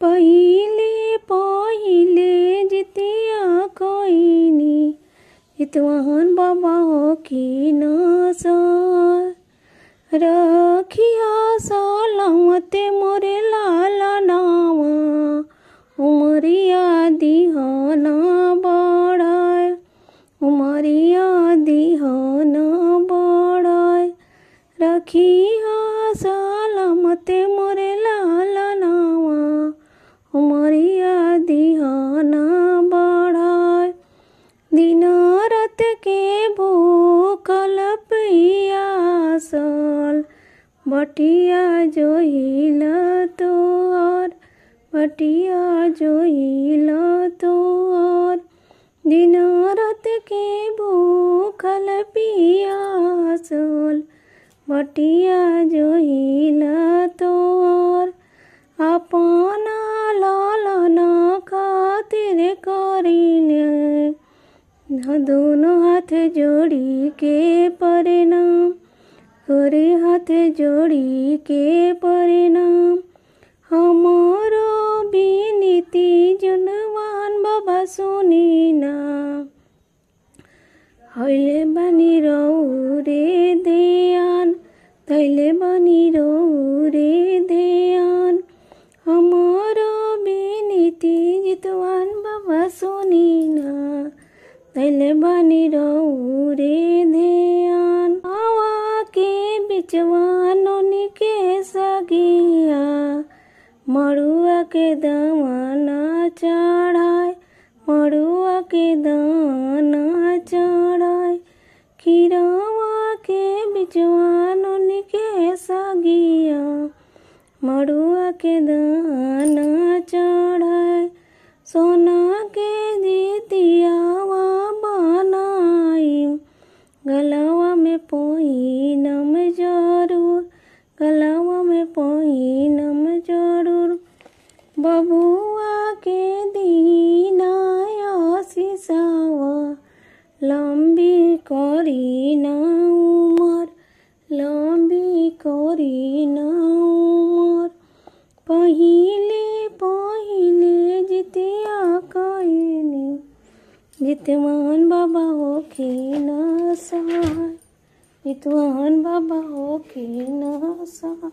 पहिले पहिले जितिया कइनी जितवाहन बाबा हो की नसर रखिया सलामते मोरे लाला नावा उमरिया दिहन बढ़ाय उमरिया दिहन बढ़ाय रखिया सलामते मोरे लाला नावा उमरिया दिहन बढ़ाय दिन रात के भूखल पियासल बटिया जोहिल तोहर बटिया जोहिल तोहर दिन रात के भूखल पियासल बटिया जोहिल तोहर अपना लालन खातिर करीने दोनों हाथ जोड़ी के प्रणाम करे हाथ जोड़ी के प्रणाम हमारो विनती जुनवान बाबा सुनी ना हईले बनी रहू रे ध्यान धैले बनी रहू रे ध्यान हमारो विनती जितवान बाबा सुनी ना धैले बनी रहू रे ध्यान हवा के बिचवानों के सगिया मड़ुआ के दाना चढ़ाए मड़ुआ के दाना चढ़ाए खीरवा के बिचवानों के सगिया मड़ुआ के दाना चढ़ाए सोना के जितियावा बनाई गलावा में पहिनम जरूर गलावा में पहिनम जरूर बबुआ के दीना आशीषवा लंबी करी ना उमर लंबी करी ना उमर पहिले पहिले जितिया कइनी जितवाहन बाबा हो की ना सहाय जितवाहन बाबा हो की ना सहाय।